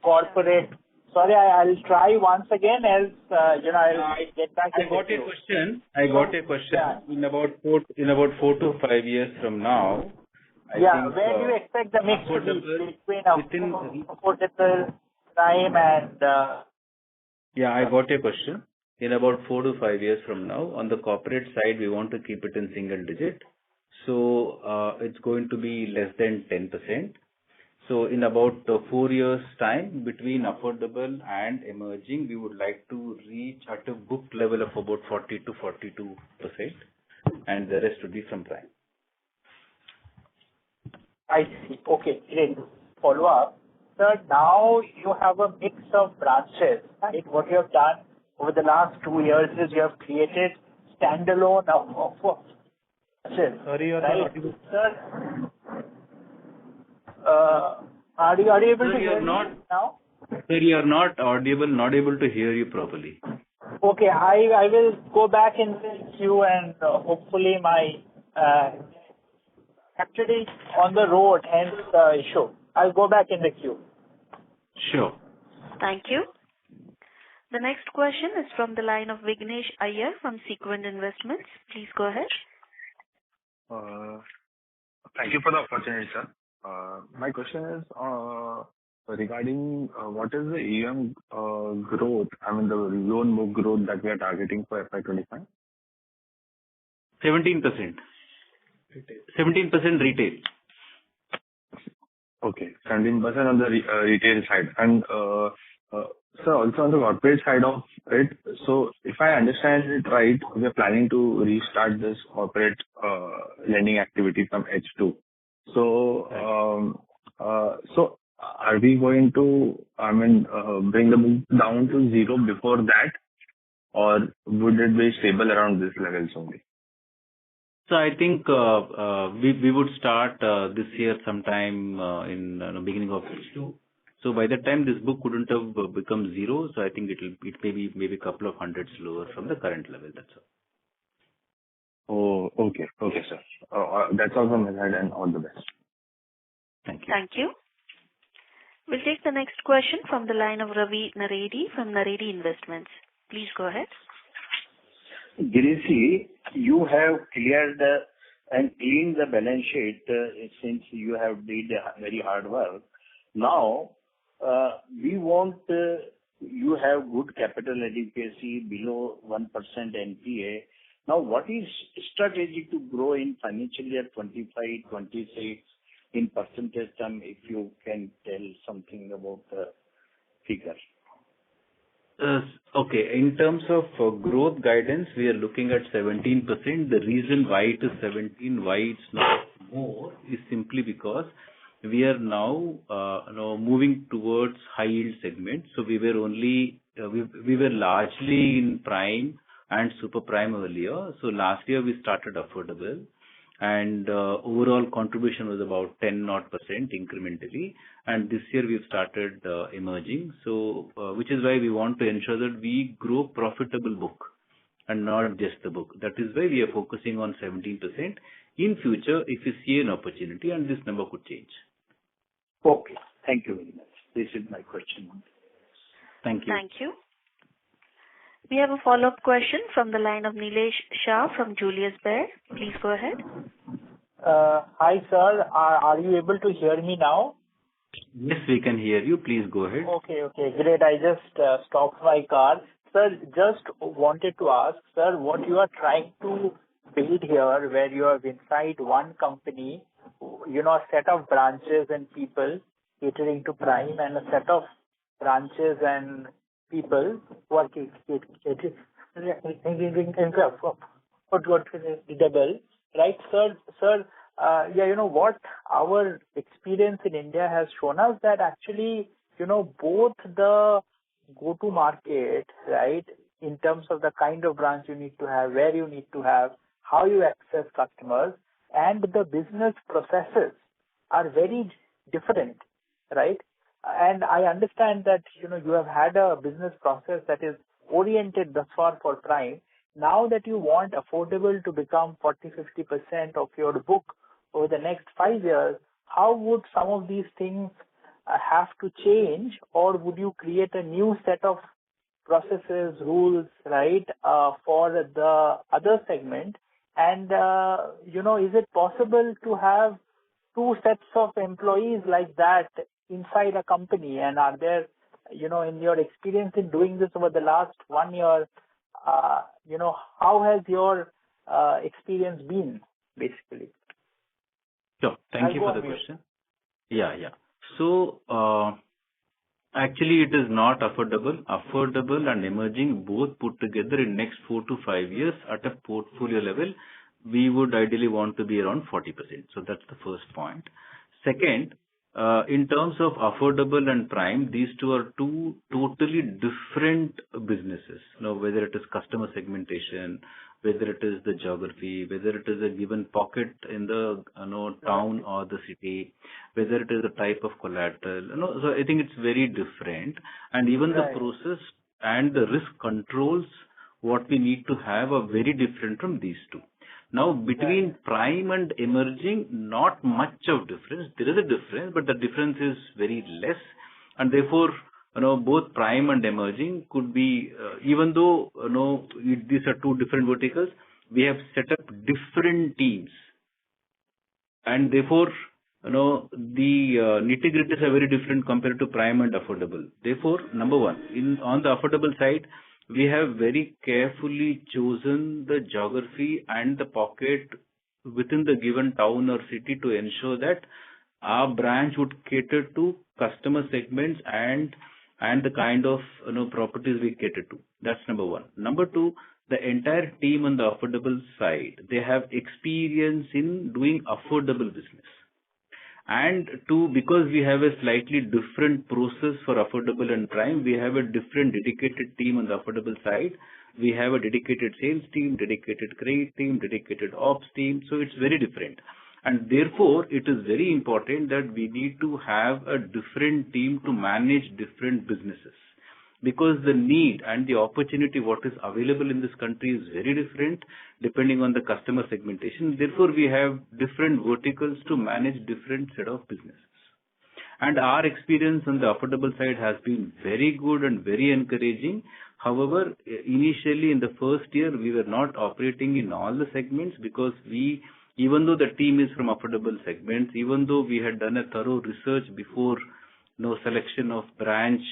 corporate? Sorry, I'll try once again, else, I'll get back to you. I got a question. Yeah. In about 4 to 5 years from now, I think, where do you expect the mix to be between affordable, prime, and? Yeah, I got a question. In about 4 to 5 years from now, on the corporate side, we want to keep it in single digit. So it's going to be less than 10%. So in about 4 years' time, between affordable and emerging, we would like to reach at a book level of about 40 to 42%, and the rest would be from prime. I see. Okay, great. Follow up. Sir, now you have a mix of branches. Right? What you have done over the last 2 years is you have created standalone of branches. Sorry, you're right? not. Sir, Are you able Sir, to you hear are me not, now? sir, you are not audible, not able to hear you properly. Okay, I will go back in the queue and hopefully my actually on the road, hence the issue. I'll go back in the queue. Sure. Thank you. The next question is from the line of Vignesh Iyer from Sequent Investments. Please go ahead. Thank you for the opportunity, sir. My question is regarding what is the EM growth, I mean, the loan book growth that we are targeting for FY25? 17%. 17% retail. Okay, 17% on the retail side. And sir, also on the corporate side of it, so if I understand it right, we are planning to restart this corporate lending activity from H2. So, so are we going to, I mean, bring the book down to zero before that, or would it be stable around this levels only? So I think we would start this year sometime in the beginning of H2. So by that time, this book couldn't have become zero. So I think it may be maybe a couple of hundreds lower from the current level. That's all. Oh, okay. Okay, sir. That's all from my side, and all the best. Thank you. Thank you. We'll take the next question from the line of Ravi Naredi from Naredi Investments. Please go ahead. Girish, you have cleared and cleaned the balance sheet since you have did very hard work. Now, we want you have good capital adequacy below 1% NPA. Now, what is strategy to grow in financial year 25-26 in percentage term, if you can tell something about the figure? Okay. In terms of growth guidance, we are looking at 17%. The reason why it is 17, why it's not more, is simply because we are now moving towards high yield segment. So we were only we were largely in prime and super prime earlier. So last year we started affordable, and overall contribution was about 10% incrementally. And this year we've started emerging. So which is why we want to ensure that we grow profitable book and not just the book. That is why we are focusing on 17%. In future, if you see an opportunity, and this number could change. Okay. Thank you very much. This is my question. Thank you. Thank you. We have a follow-up question from the line of Nilesh Shah from Julius Baer. Please go ahead. Hi, sir. Are you able to hear me now? Yes, we can hear you. Please go ahead. Okay, great. I just stopped my car. Sir, just wanted to ask, sir, what you are trying to build here, where you have inside one company, a set of branches and people catering to prime, and a set of branches and people who are double, right, sir? Sir, what our experience in India has shown us that actually, both the go-to market, right, in terms of the kind of branch you need to have, where you need to have, how you access customers, and the business processes are very different, right? And I understand that, you have had a business process that is oriented thus far for prime. Now that you want affordable to become 40-50% of your book over the next 5 years, how would some of these things have to change, or would you create a new set of processes, rules, right, for the other segment? And, is it possible to have two sets of employees like that inside a company? And are there, in your experience in doing this over the last 1 year, how has your experience been, basically? Sure. Thank you for the question. Yeah. So, actually, it is not affordable. Affordable and emerging both put together in next 4 to 5 years at a portfolio level, we would ideally want to be around 40%. So that's the first point. Second, In terms of affordable and prime, these two are two totally different businesses. Whether it is customer segmentation, whether it is the geography, whether it is a given pocket in the town or the city, whether it is a type of collateral. So I think it's very different, and even the process and the risk controls what we need to have are very different from these two. Now, between prime and emerging, not much of difference. There is a difference, but the difference is very less, and therefore, both prime and emerging could be, even though these are two different verticals, we have set up different teams, and therefore, the nitty-gritties are very different compared to prime and affordable. Therefore, number one, on the affordable side, we have very carefully chosen the geography and the pocket within the given town or city to ensure that our branch would cater to customer segments and the kind of properties we cater to. That's number one. Number two, the entire team on the affordable side, they have experience in doing affordable business. And two, because we have a slightly different process for affordable and prime, we have a different dedicated team on the affordable side. We have a dedicated sales team, dedicated credit team, dedicated ops team. So it's very different. And therefore, it is very important that we need to have a different team to manage different businesses. Because the need and the opportunity what is available in this country is very different depending on the customer segmentation. Therefore, we have different verticals to manage different set of businesses. And our experience on the affordable side has been very good and very encouraging. However, initially in the first year, we were not operating in all the segments because even though the team is from affordable segments, even though we had done a thorough research before selection of branch,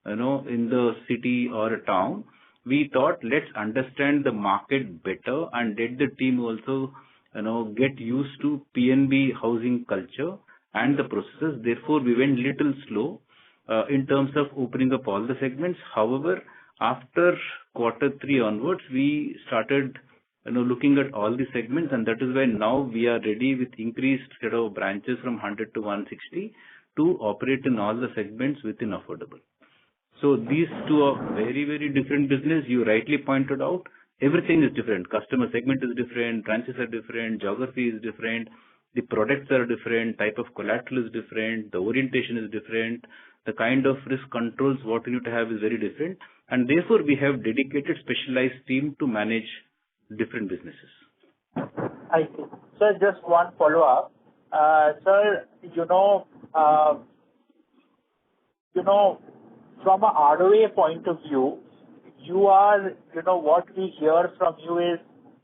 in the city or a town, we thought let's understand the market better and let the team also, get used to PNB housing culture and the processes. Therefore, we went little slow in terms of opening up all the segments. However, after Q3 onwards, we started looking at all the segments, and that is why now we are ready with increased set of branches from 100 to 160 to operate in all the segments within affordable. So these two are very, very different business. You rightly pointed out, everything is different. Customer segment is different, branches are different, geography is different, the products are different, type of collateral is different, the orientation is different, the kind of risk controls what you need to have is very different. And therefore, we have dedicated specialized team to manage different businesses. I see. Sir, just one follow-up. Sir, from a ROA point of view, you are, what we hear from you is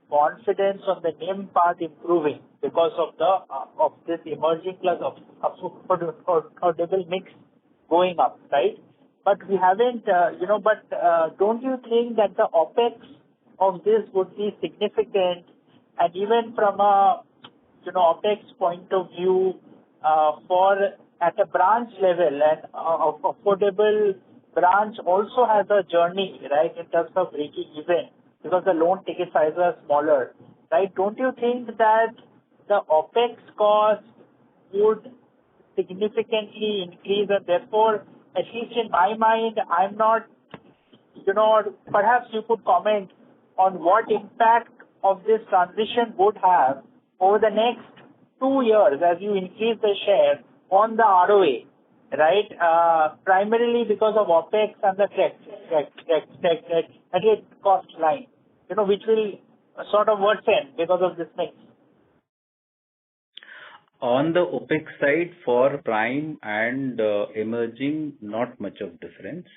confidence on the NIM part improving because of this emerging plus affordable mix going up, right? But we haven't, don't you think that the OPEX of this would be significant, and even from a, OPEX point of view, at a branch level, and affordable branch also has a journey, right, in terms of breaking even because the loan ticket sizes are smaller, right? Don't you think that the OPEX cost would significantly increase, and therefore, at least in my mind, I'm not, perhaps you could comment on what impact of this transition would have over the next 2 years as you increase the share on the ROA, right? Primarily because of OPEX and the credit cost line, which will sort of worsen because of this mix. On the OPEX side, for prime and emerging, not much of difference.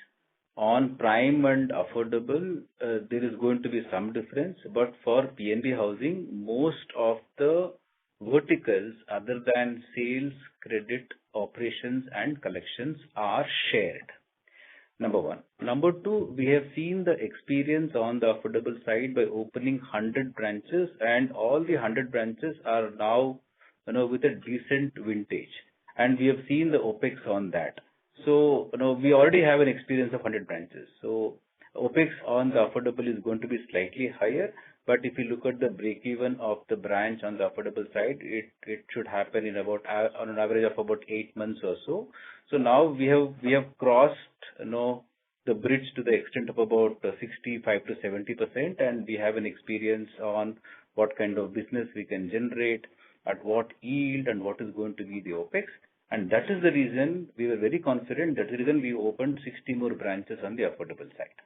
On prime and affordable, there is going to be some difference, but for PNB Housing, most of the verticals other than sales, credit, operations and collections are shared. Number one. Number two, we have seen the experience on the affordable side by opening 100 branches, and all the 100 branches are now with a decent vintage, and we have seen the OPEX on that. So we already have an experience of 100 branches. So OpEx on the affordable is going to be slightly higher, but if you look at the break-even of the branch on the affordable side, it should happen in about on an average of about 8 months or so. So now we have crossed, the bridge to the extent of about 65 to 70%, and we have an experience on what kind of business we can generate, at what yield, and what is going to be the OpEx. And that is the reason we were very confident. That's the reason we opened 60 more branches on the affordable side.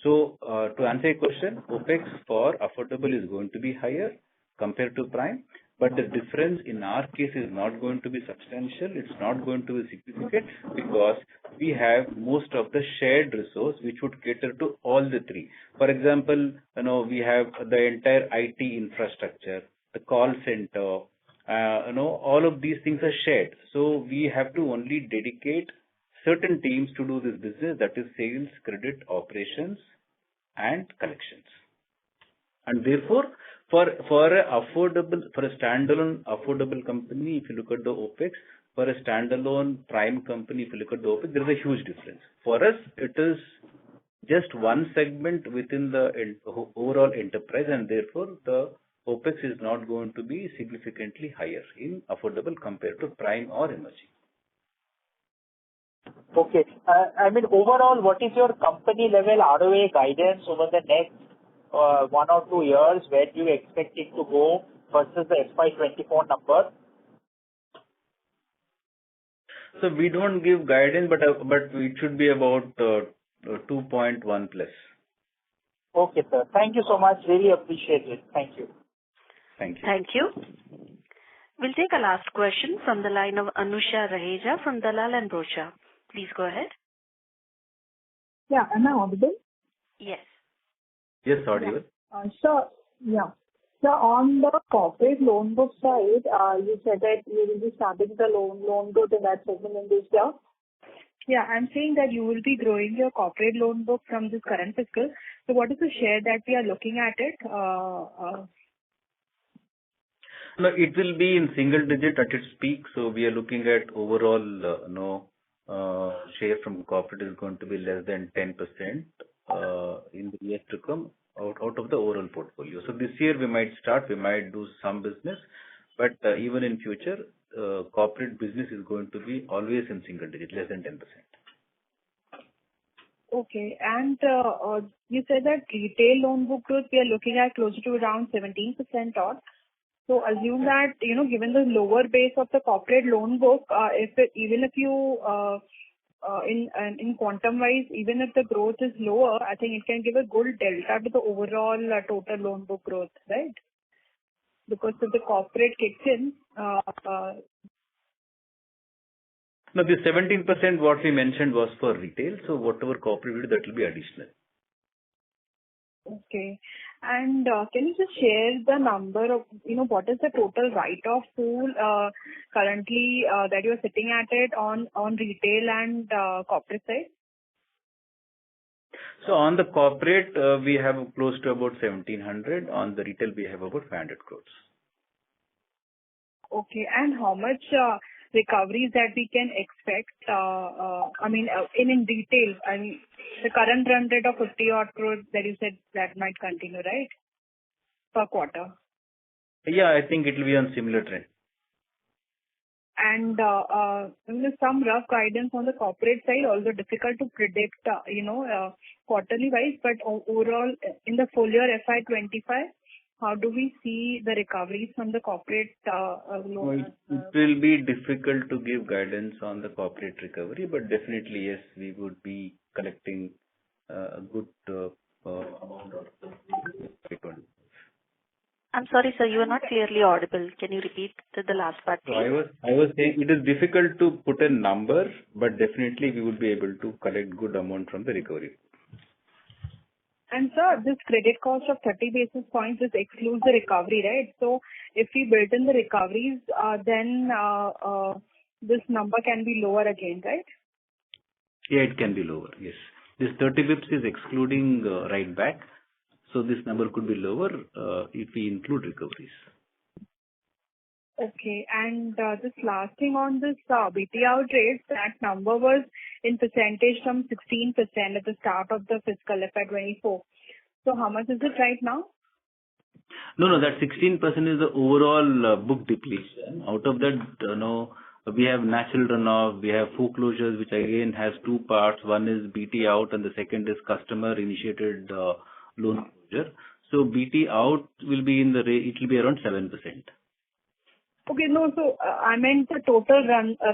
So to answer your question, OpEx for affordable is going to be higher compared to prime, but the difference in our case is not going to be substantial. It's not going to be significant because we have most of the shared resource which would cater to all the three. For example, we have the entire IT infrastructure, the call center, all of these things are shared. So we have to only dedicate certain teams to do this business, that is sales, credit, operations, and collections. And therefore, for a standalone affordable company, if you look at the OpEx, for a standalone prime company, if you look at the OpEx, there is a huge difference. For us, it is just one segment within the overall enterprise, and therefore the OpEx is not going to be significantly higher in affordable compared to prime or emerging. Okay. Overall, what is your company level ROA guidance over the next 1 or 2 years? Where do you expect it to go versus the FY24 number? So we don't give guidance, but it should be about 2.1 plus. Okay, sir. Thank you so much. Really appreciate it. Thank you. Thank you. Thank you. We'll take a last question from the line of Anusha Raheja from Dalal & Broacha. Please go ahead. Yeah, am I audible? Yes. Yes, audible. So on the corporate loan book side, you said that you will be starting the loan growth in that segment in this year. Yeah, I'm saying that you will be growing your corporate loan book from this current fiscal. So what is the share that we are looking at it? No, it will be in single digit at its peak. So we are looking at overall, share from corporate is going to be less than 10% in the years to come out of the overall portfolio. So this year we might do some business, but even in future, corporate business is going to be always in single digit, less than 10%. Okay. And you said that retail loan book growth, we are looking at closer to around 17% odd. So assume that, given the lower base of the corporate loan book, even if you, in quantum wise, even if the growth is lower, I think it can give a good delta to the overall total loan book growth, right? Because if the corporate kicks in, No, the 17% what we mentioned was for retail. So whatever corporate will do, that will be additional. Okay. And can you just share the number of, what is the total write-off pool currently that you are sitting at it on retail and corporate side? So on the corporate, we have close to about 1,700. On the retail, we have about 500 crores. Okay. And how much recoveries that we can expect? In detail, the current run rate of 50 odd crores that you said that might continue, right? Per quarter. Yeah, I think it will be on similar trend. And some rough guidance on the corporate side, although difficult to predict, quarterly wise, but overall in the full year FY25, how do we see the recoveries from the corporate loans? It will be difficult to give guidance on the corporate recovery, but definitely, yes, we would be collecting a good amount of recovery. I'm sorry, sir, you are not clearly audible. Can you repeat the last part, please? So I was saying it is difficult to put a number, but definitely we would be able to collect good amount from the recovery. And sir, this credit cost of 30 basis points, this excludes the recovery, right? So if we build in the recoveries, then this number can be lower again, right? Yeah, it can be lower, yes. This 30 bips is excluding write back. So this number could be lower if we include recoveries. Okay. And this last thing on this BT out rate, that number was in percentage from 16% at the start of the fiscal FY24. So how much is it right now? No, that 16% is the overall book depletion. Out of that, we have natural runoff, we have foreclosures, which again has two parts. One is BT out and the second is customer initiated loan closure. So BT out will be it will be around 7%. Okay, no, so I meant the total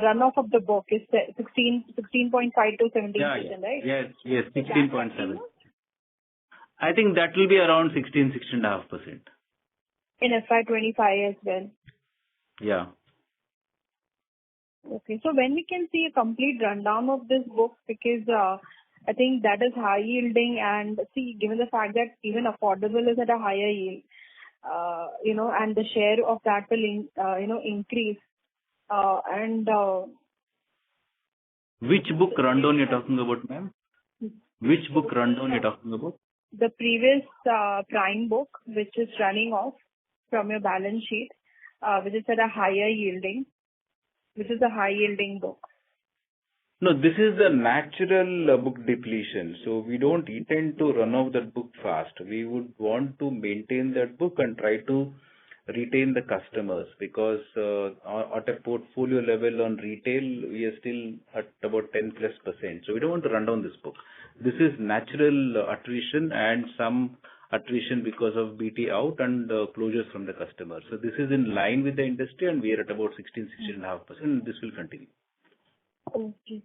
runoff of the book is 16.5 to 17%, right? Yes, 16.7. I think that will be around 16.5%. In FY25 as well. Yeah. Okay, so when we can see a complete rundown of this book, because I think that is high yielding, and given the fact that even affordable is at a higher yield, and the share of that will increase. Which book rundown you're talking about, ma'am? Which book rundown you're talking about? The previous prime book, which is running off from your balance sheet, which is at a higher yielding, which is a high yielding book. No, this is the natural book depletion. So we don't intend to run off that book fast. We would want to maintain that book and try to retain the customers, because at a portfolio level on retail, we are still at about 10+%. So we don't want to run down this book. This is natural attrition and some attrition because of BT out and closures from the customer. So this is in line with the industry, and we are at about 16.5%. This will continue. Okay.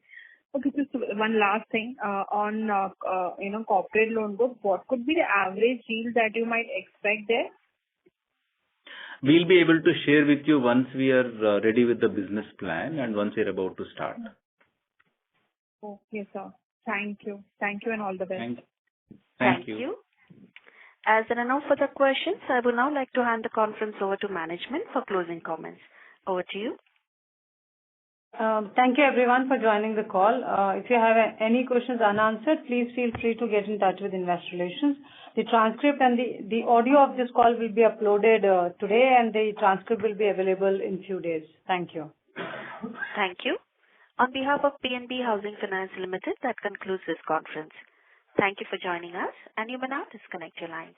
Okay, just one last thing on corporate loan book. What could be the average yield that you might expect there? We'll be able to share with you once we are ready with the business plan and once we're about to start. Okay, sir. Thank you. Thank you and all the best. Thank you. As there are no further questions, I would now like to hand the conference over to management for closing comments. Over to you. Thank you everyone for joining the call. If you have any questions unanswered, please feel free to get in touch with Investor Relations. The transcript and the audio of this call will be uploaded today, and the transcript will be available in few days. Thank you. Thank you. On behalf of PNB Housing Finance Limited, that concludes this conference. Thank you for joining us, and you may now disconnect your lines.